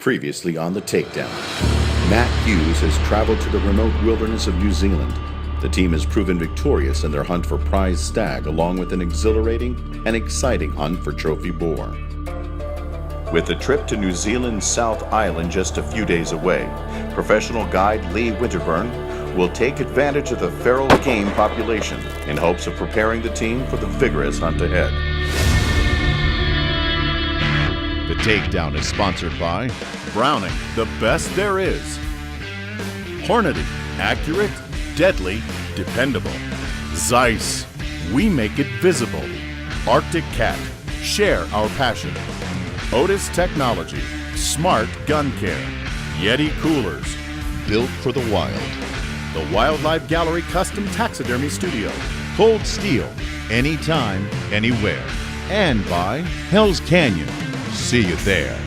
Previously on the Takedown, Matt Hughes has traveled to the remote wilderness of New Zealand. The team has proven victorious in their hunt for prize stag, along with an exhilarating and exciting hunt for trophy boar. With the trip to New Zealand's South Island just a few days away, professional guide Lee Winterburn will take advantage of the feral game population in hopes of preparing the team for the vigorous hunt ahead. The Takedown is sponsored by Browning, the best there is. Hornady, accurate, deadly, dependable. Zeiss, we make it visible. Arctic Cat, share our passion. Otis Technology, smart gun care. YETI coolers, built for the wild. The Wildlife Gallery Custom Taxidermy Studio. Cold Steel, anytime, anywhere. And by Hell's Canyon. See you there.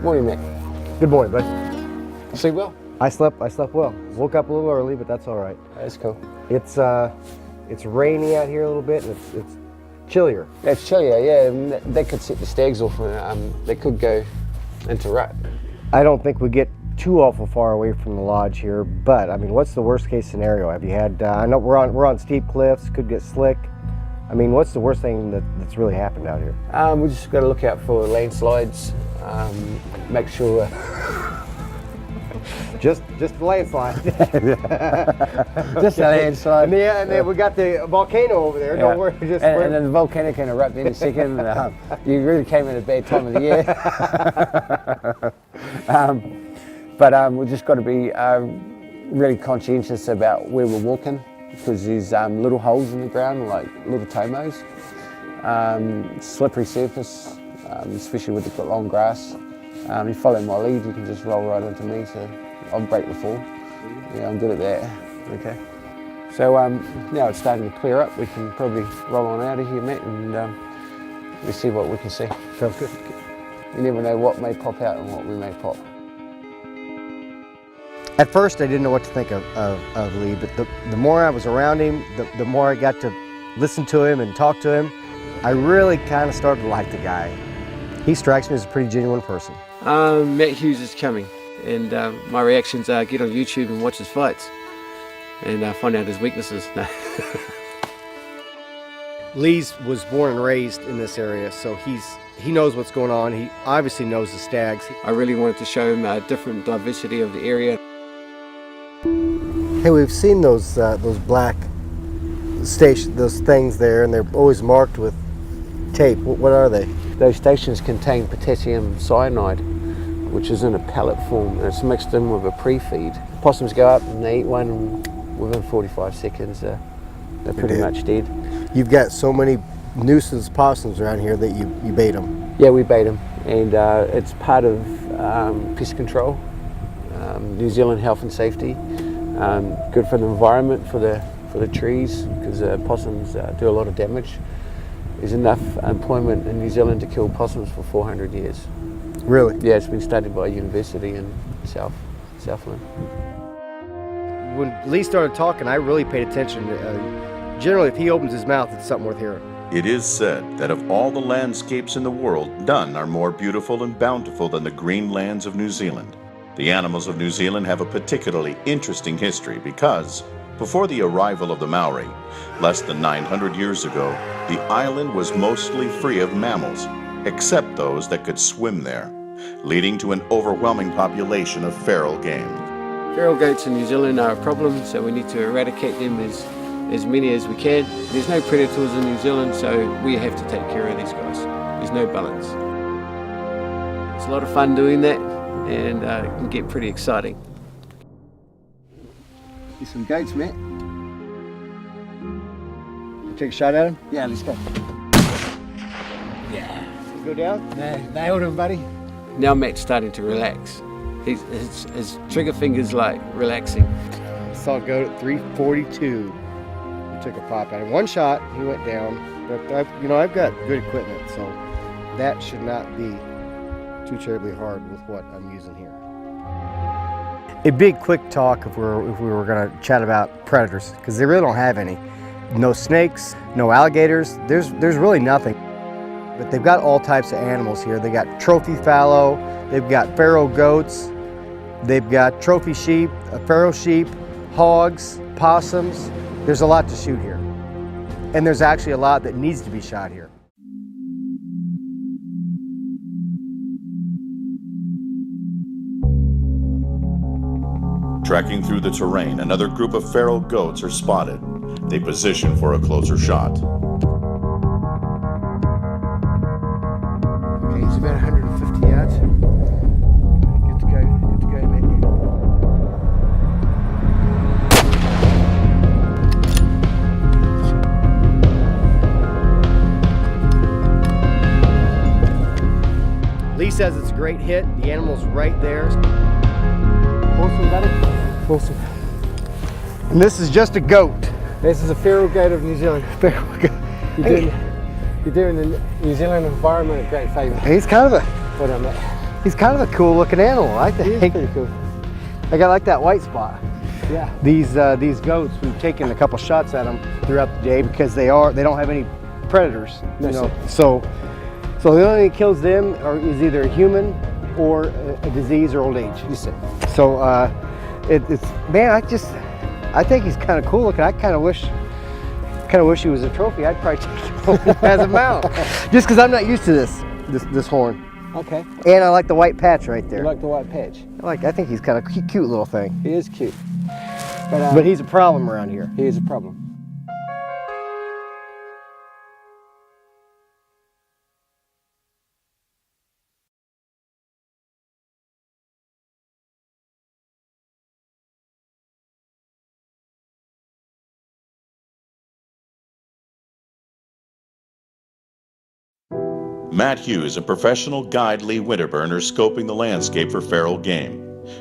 Morning, Mick. Good morning, bud. Sleep well? I slept well. Woke up a little early, but that's all right. That's cool. It's rainy out here a little bit, and it's chillier. It's chillier, yeah. And that could set the stags off, and they could go into rut. I don't think we get too awful far away from the lodge here, but I mean, what's the worst case scenario? Have you had? I know we're on steep cliffs, could get slick. I mean, what's the worst thing that's really happened out here? We just got to look out for landslides. Make sure. Just a landslide. Just a landslide. And then we got the volcano over there. Yeah. Don't worry. And then the volcano can erupt any second. You really came at a bad time of the year. But we just got to be really conscientious about where we're walking, because there's little holes in the ground, like little tomos, slippery surface, especially with the long grass. You follow my lead, you can just roll right into me, so I'll break the fall. Yeah, I'm good at that. Okay. So now it's starting to clear up. We can probably roll on out of here, Matt, and we'll see what we can see. Sounds good. You never know what may pop out and what we may pop. At first, I didn't know what to think of Lee, but the more I was around him, the more I got to listen to him and talk to him, I really kind of started to like the guy. He strikes me as a pretty genuine person. Matt Hughes is coming, and my reactions are get on YouTube and watch his fights, and find out his weaknesses. Lee's was born and raised in this area, so he knows what's going on. He obviously knows the stags. I really wanted to show him a different diversity of the area. Hey, we've seen those black those things there, and they're always marked with tape. What are they? Those stations contain potassium cyanide, which is in a pellet form, and it's mixed in with a pre-feed. Possums go up and they eat one, and within 45 seconds they're pretty much dead. You've got so many nuisance possums around here that you bait them. Yeah, we bait them, and it's part of pest control, New Zealand health and safety. Good for the environment, for the trees, because possums do a lot of damage. There's enough employment in New Zealand to kill possums for 400 years. Really? Yeah, it's been studied by a university in Southland. When Lee started talking, I really paid attention. Generally, if he opens his mouth, it's something worth hearing. It is said that of all the landscapes in the world, none are more beautiful and bountiful than the green lands of New Zealand. The animals of New Zealand have a particularly interesting history because, before the arrival of the Maori, less than 900 years ago, the island was mostly free of mammals, except those that could swim there, leading to an overwhelming population of feral game. Feral goats in New Zealand are a problem, so we need to eradicate them as many as we can. There's no predators in New Zealand, so we have to take care of these guys. There's no balance. It's a lot of fun doing that, and it can get pretty exciting. Here's some goats, Matt. Take a shot at him? Yeah, let's go. Yeah. Go down? Nailed him, buddy. Now Matt's starting to relax. His trigger finger's like relaxing. Saw a goat at 342. We took a pop at him. One shot, he went down. But I've got good equipment, so that should not be too terribly hard with what I'm using here. It'd be a quick talk if we were going to chat about predators, because they really don't have any. No snakes, no alligators. There's really nothing. but they've got all types of animals here. They got trophy fallow, they've got pharaoh goats, they've got trophy sheep, pharaoh sheep, hogs, possums. There's a lot to shoot here. And there's actually a lot that needs to be shot here. Trekking through the terrain, another group of feral goats are spotted. They position for a closer shot. Okay, he's about 150 yards. Good to go, mate. Lee says it's a great hit. The animal's right there. Awesome, buddy. Awesome. And this is just a goat. This is a feral goat of New Zealand. Feral goat. You're doing the New Zealand environment a great favour. He's kind of a Put on that. He's kind of a cool looking animal, I He is think. pretty cool. I like that white spot. Yeah. These goats, we've taken a couple shots at them throughout the day because they don't have any predators. No, You know, sir. so the only thing that kills them is either a human or a disease or old age. Yes, sir. So it's man, I think he's kind of cool looking. I kind of wish he was a trophy. I'd probably take him as a mount, just because I'm not used to this horn. Okay. And I like the white patch right there. You like the white patch? I think he's kind of cute little thing. He is cute. But he's a problem around here. He is a problem. Matt Hughes, a professional guide Lee Winterburn, are scoping the landscape for feral game.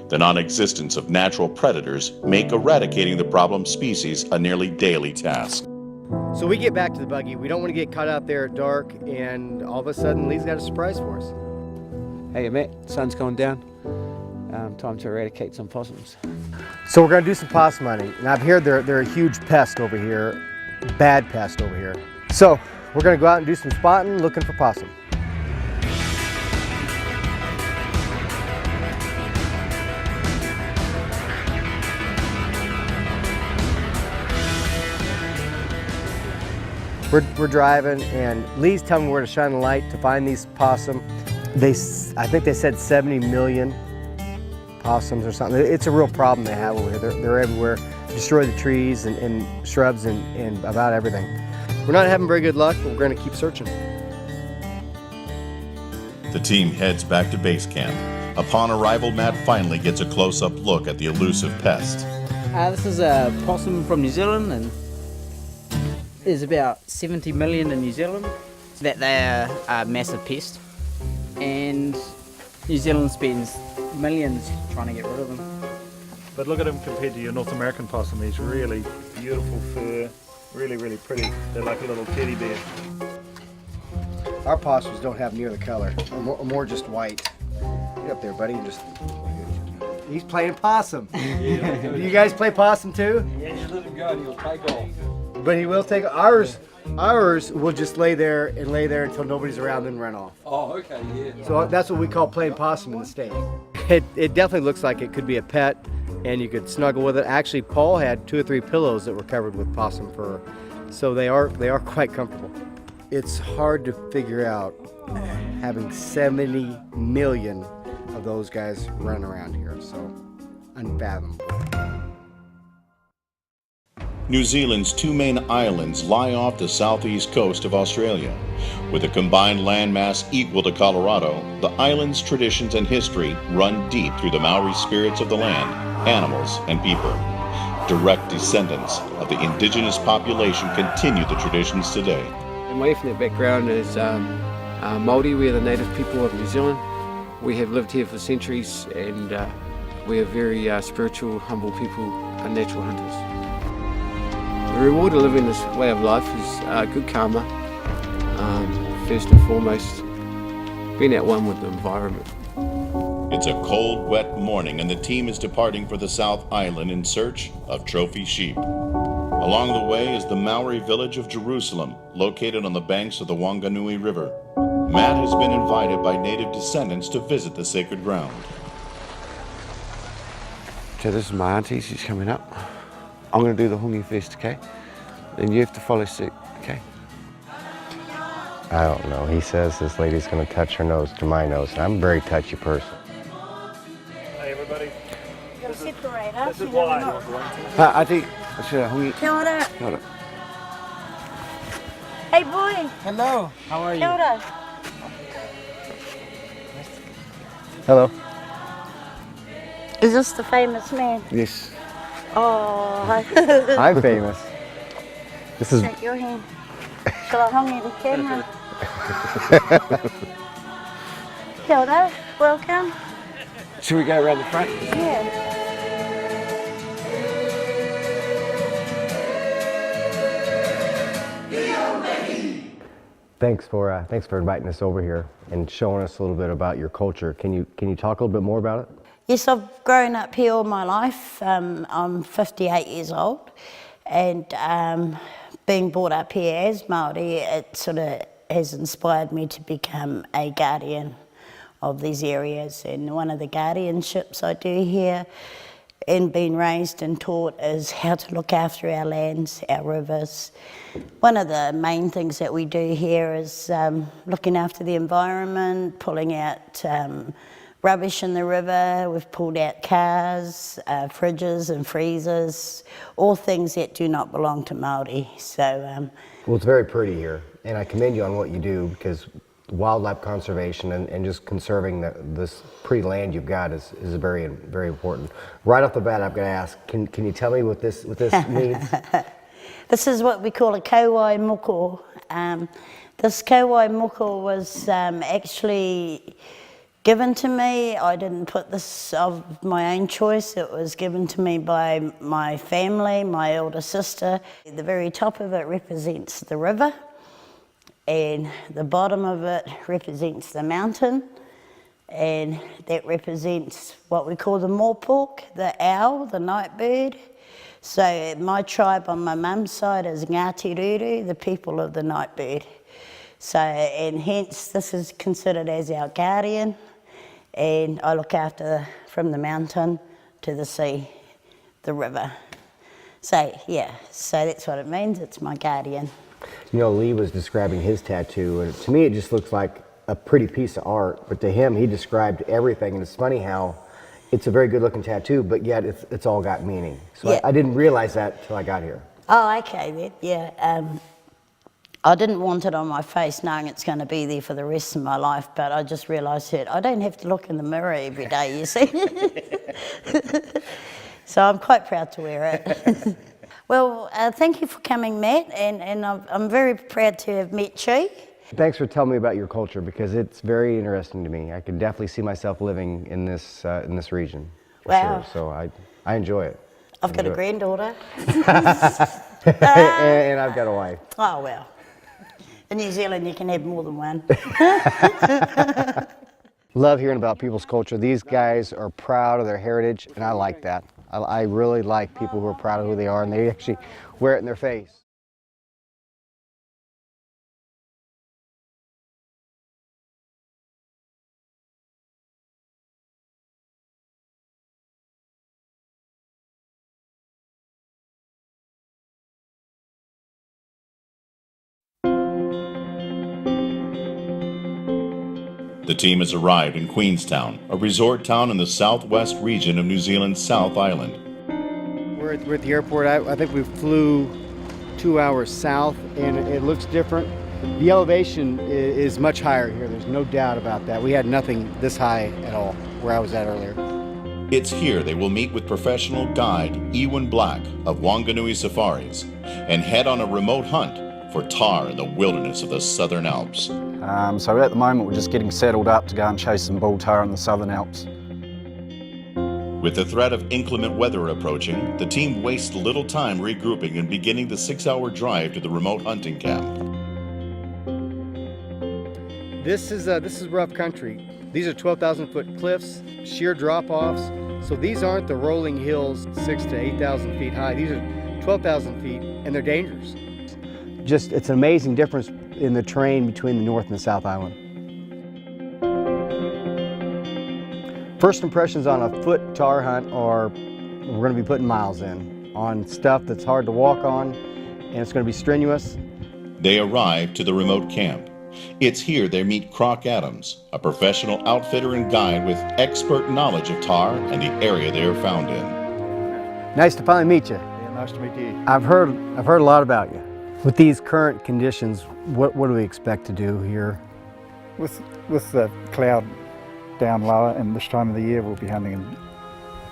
The non-existence of natural predators make eradicating the problem species a nearly daily task. So we get back to the buggy. We don't want to get caught out there at dark, and all of a sudden Lee's got a surprise for us. Hey, Matt, sun's gone down. Time to eradicate some possums. So we're going to do some possum hunting, and I've heard they're a huge pest over here, bad pest over here. So we're going to go out and do some spotting, looking for possum. We're driving, and Lee's telling me where to shine the light to find these possum. I think they said 70 million possums or something. It's a real problem they have over here. They're everywhere, destroy the trees and shrubs and about everything. We're not having very good luck, but we're going to keep searching. The team heads back to base camp. Upon arrival, Matt finally gets a close-up look at the elusive pest. This is a possum from New Zealand, and there's about 70 million in New Zealand. That they're a massive pest, and New Zealand spends millions trying to get rid of them. But look at him compared to your North American possum. He's really beautiful fur, really, really pretty. They're like a little teddy bear. Our possums don't have near the color, or more just white. Get up there, buddy, and just... He's playing possum. Do you guys play possum too? Yeah, just let him go and he'll take off. But he will take ours. Ours will just lay there until nobody's around, then run off. Oh, okay, yeah. So that's what we call playing possum in the States. It definitely looks like it could be a pet, and you could snuggle with it. Actually, Paul had 2 or 3 pillows that were covered with possum fur, so they are quite comfortable. It's hard to figure out having 70 million of those guys running around here, so unfathomable. New Zealand's 2 main islands lie off the southeast coast of Australia. With a combined landmass equal to Colorado, the island's traditions and history run deep through the Maori spirits of the land, animals, and people. Direct descendants of the indigenous population continue the traditions today. And my ethnic background is Māori. We're the native people of New Zealand. We have lived here for centuries, and we are very spiritual, humble people and natural hunters. The reward of living this way of life is good karma, first and foremost, being at one with the environment. It's a cold, wet morning and the team is departing for the South Island in search of trophy sheep. Along the way is the Maori village of Jerusalem, located on the banks of the Wanganui River. Matt has been invited by native descendants to visit the sacred ground. So this is my auntie, she's coming up. I'm going to do the hongi first, okay? Then you have to follow suit, okay? I don't know. He says this lady's going to touch her nose to my nose, and I'm a very touchy person. Hey everybody. You'll separate us. This is you know, why. not- Auntie, I should have hongi. Kia ora. Kia ora. Hey boy. Hello, how are Kia ora. Hello. Is this the famous man? Yes. Oh, hi. I'm famous. This is Shake your hand. Shall I hang you the camera? Kia ora. Welcome. Should we go around the front? Yeah. thanks for inviting us over here and showing us a little bit about your culture. Can you talk a little bit more about it? Yes, I've grown up here all my life. I'm 58 years old, and being brought up here as Māori, it sort of has inspired me to become a guardian of these areas. And one of the guardianships I do here, and being raised and taught, is how to look after our lands, our rivers. One of the main things that we do here is looking after the environment, pulling out rubbish in the river. We've pulled out cars, fridges and freezers, all things that do not belong to Māori. So, Well, it's very pretty here, and I commend you on what you do, because wildlife conservation and just conserving this pretty land you've got is very, very important. Right off the bat, I've got to ask, can you tell me what this means? this is what we call a kauai moko. This kauai moko was actually given to me. I didn't put this of my own choice. It was given to me by my family, my elder sister. The very top of it represents the river, and the bottom of it represents the mountain, and that represents what we call the mōpōk, the owl, the night bird. So my tribe on my mum's side is Ngāti Ruru, the people of the night bird. So, and hence this is considered as our guardian, and I look after from the mountain to the sea, the river. So yeah, so that's what it means, it's my guardian. You know, Lee was describing his tattoo, and to me it just looks like a pretty piece of art, but to him he described everything, and it's funny how it's a very good looking tattoo, but yet it's all got meaning. So Yeah. I didn't realize that till I got here. Oh, okay then, yeah. I didn't want it on my face knowing it's going to be there for the rest of my life, but I just realised that I don't have to look in the mirror every day, you see. So I'm quite proud to wear it. Well, thank you for coming, Matt, and I'm very proud to have met you. Thanks for telling me about your culture, because it's very interesting to me. I can definitely see myself living in this region, for Wow. sure. So I enjoy it. I've got a granddaughter. And I've got a wife. Oh, well. In New Zealand, you can have more than one. Love hearing about people's culture. These guys are proud of their heritage, and I like that. I really like people who are proud of who they are, and they actually wear it in their face. The team has arrived in Queenstown, a resort town in the southwest region of New Zealand's South Island. We're at the airport. I think we flew 2 hours south, and it looks different. The elevation is much higher here. There's no doubt about that. We had nothing this high at all where I was at earlier. It's here they will meet with professional guide Ewan Black of Wanganui Safaris and head on a remote hunt for tar in the wilderness of the Southern Alps. So at the moment we're just getting settled up to go and chase some bull tar in the Southern Alps. With the threat of inclement weather approaching, the team wastes little time regrouping and beginning the 6-hour drive to the remote hunting camp. This is rough country. These are 12,000-foot cliffs, sheer drop-offs. So these aren't the rolling hills 6,000 to 8,000 feet high. These are 12,000 feet, and they're dangerous. Just, it's an amazing difference in the terrain between the North and the South Island. First impressions on a foot tar hunt are we're going to be putting miles in on stuff that's hard to walk on, and it's going to be strenuous. They arrive to the remote camp. It's here they meet Croc Adams, a professional outfitter and guide with expert knowledge of tar and the area they are found in. Nice to finally meet you. Yeah, nice to meet you. I've heard a lot about you. With these current conditions, what do we expect to do here? With the cloud down lower and this time of the year, we'll be hunting them.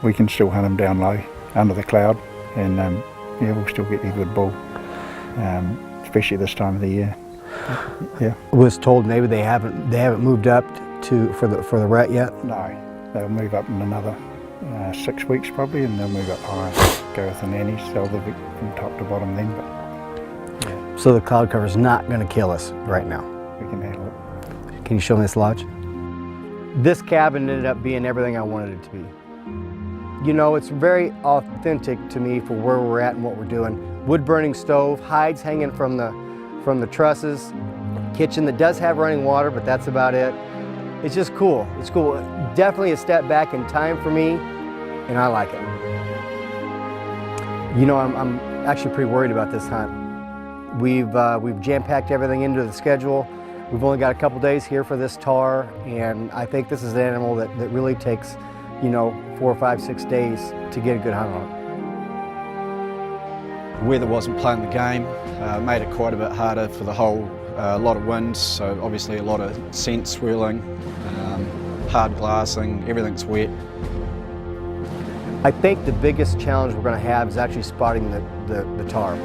We can still hunt them down low under the cloud, and yeah, we'll still get you a good bull, especially this time of the year. Yeah. Was told maybe they haven't moved up for the rut yet. No, they'll move up in another 6 weeks probably, and they'll move up higher. Go with the nannies, so they'll be from top to bottom then. But yeah, So the cloud cover is not going to kill us right now. we can handle it. Can you show me this lodge? This cabin ended up being everything I wanted it to be. You know, it's very authentic to me for where we're at and what we're doing. Wood burning stove, hides hanging from the trusses, kitchen that does have running water, but that's about it. It's just cool. It's cool. Definitely a step back in time for me, and I like it. You know, I'm actually pretty worried about this hunt. We've jam-packed everything into the schedule. We've only got a couple days here for this tar, and I think this is an animal that really takes, you know, 4, 5, 6 days to get a good hunt on it. The weather wasn't playing the game, made it quite a bit harder for the whole, a lot of wind, so obviously a lot of scent swirling, hard glassing, everything's wet. I think the biggest challenge we're going to have is actually spotting the tar.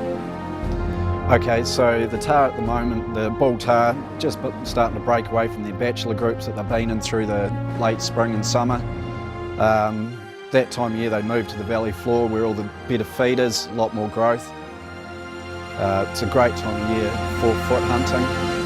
Okay, so the tar at the moment, the bull tar, just starting to break away from their bachelor groups that they've been in through the late spring and summer. That time of year they move to the valley floor where all the better feeders, a lot more growth. It's a great time of year for foot hunting.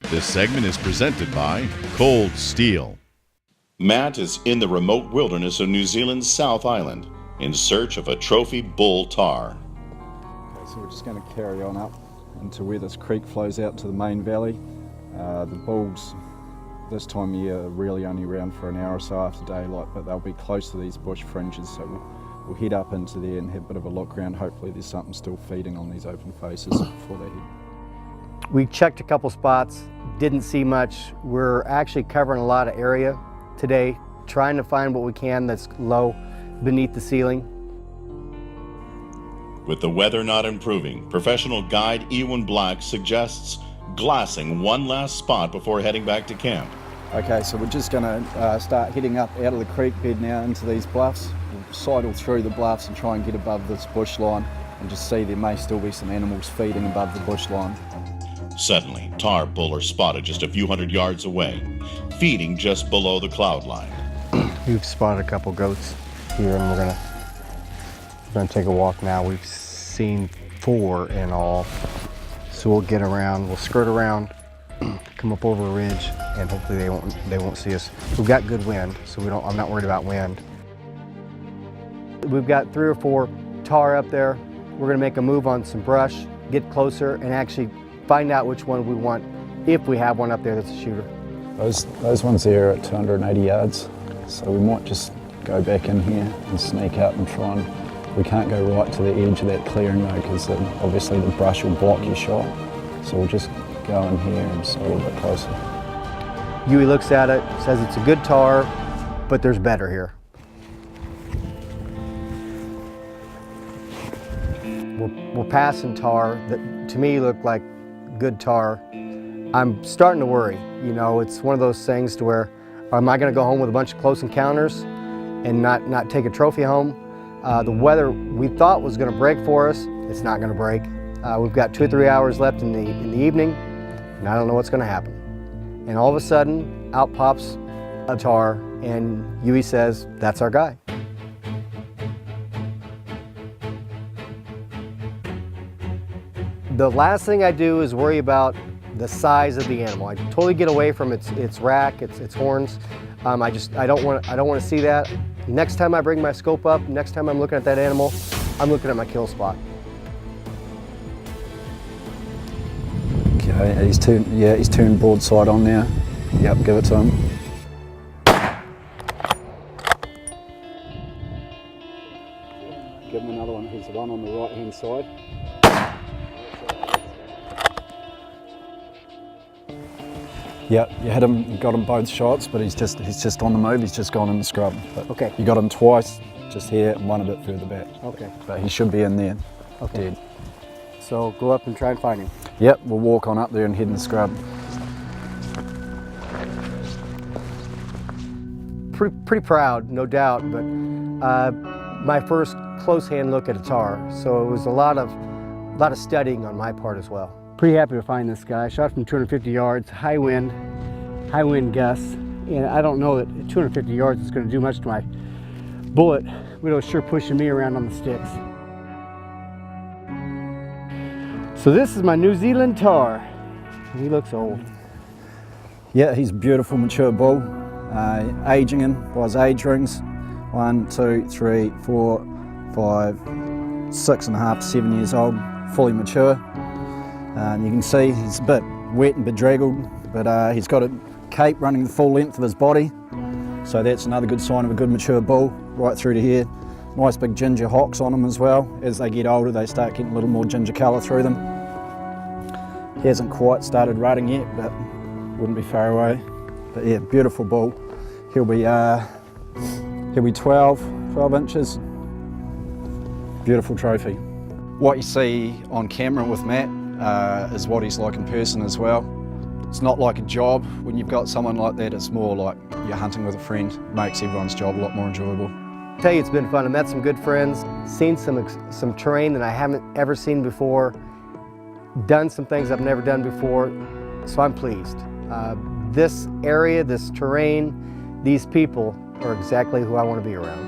This segment is presented by Cold Steel. Matt is in the remote wilderness of New Zealand's South Island in search of a trophy bull tar. Okay, so we're just going to carry on up into where this creek flows out to the main valley. The bulls this time of year are really only around for an hour or so after daylight, but they'll be close to these bush fringes, so we'll head up into there and have a bit of a look around. Hopefully there's something still feeding on these open faces before they head. We checked a couple spots, didn't see much. We're actually covering a lot of area today, trying to find what we can that's low beneath the ceiling. With the weather not improving, professional guide Ewan Black suggests glassing one last spot before heading back to camp. Okay, so we're just going to start heading up out of the creek bed now into these bluffs. We'll sidle through the bluffs and try and get above this bush line and just see there may still be some animals feeding above the bush line. Suddenly, tar bull are spotted just a few hundred yards away, feeding just below the cloud line. We've spotted a couple goats here, and we're gonna take a walk now. We've seen 4 in all, so we'll get around. We'll skirt around, come up over a ridge, and hopefully they won't see us. We've got good wind, so I'm not worried about wind. We've got 3 or 4 tar up there. We're gonna make a move on some brush, get closer, and actually find out which one we want, if we have one up there that's a shooter. Those ones there are at 280 yards, so we might just go back in here and sneak out and try and, we can't go right to the edge of that clearing though, because obviously the brush will block your shot. So we'll just go in here and see a little bit closer. Yui looks at it, says it's a good tar, but there's better here. We're passing tar that to me looked like good tar. I'm starting to worry. You know, it's one of those things to where, am I going to go home with a bunch of close encounters and not take a trophy home? The weather we thought was going to break for us, it's not going to break. We've got 2 or 3 hours left in the evening, and I don't know what's going to happen. And all of a sudden, out pops a tar, and Yui says, that's our guy. The last thing I do is worry about the size of the animal. I totally get away from its rack, its horns. I don't want to see that. Next time I bring my scope up, next time I'm looking at that animal, I'm looking at my kill spot. Okay, he's turned broadside on now. Yep, give it to him. Give him another one. Here's the one on the right hand side. Yep, you hit him, you got him both shots, but he's just on the move, he's just gone in the scrub. But okay. You got him twice, just here and one a bit further back. Okay. But he should be in there, Okay. dead. So go up and try and find him. Yep, we'll walk on up there and head in the scrub. Pretty proud, no doubt, but my first close hand look at a tar, so it was a lot of studying on my part as well. Pretty happy to find this guy. I shot from 250 yards, high wind gusts, and I don't know that 250 yards is going to do much to my bullet, but it was sure pushing me around on the sticks. So this is my New Zealand tar. He looks old. Yeah, he's a beautiful mature bull, aging in by his age rings. 1, 2, 3, 4, 5, 6.5 to 7 years old, fully mature. You can see he's a bit wet and bedraggled, but he's got a cape running the full length of his body, so that's another good sign of a good mature bull, right through to here. Nice big ginger hocks on him as well. As they get older, they start getting a little more ginger colour through them. He hasn't quite started rutting yet, but wouldn't be far away. But yeah, beautiful bull. He'll be 12 inches. Beautiful trophy. What you see on camera with Matt is what he's like in person as well. It's not like a job. When you've got someone like that, it's more like you're hunting with a friend. It makes everyone's job a lot more enjoyable. I tell you, it's been fun. I met some good friends, seen some terrain that I haven't ever seen before, done some things I've never done before, so I'm pleased. This area, this terrain, these people are exactly who I want to be around.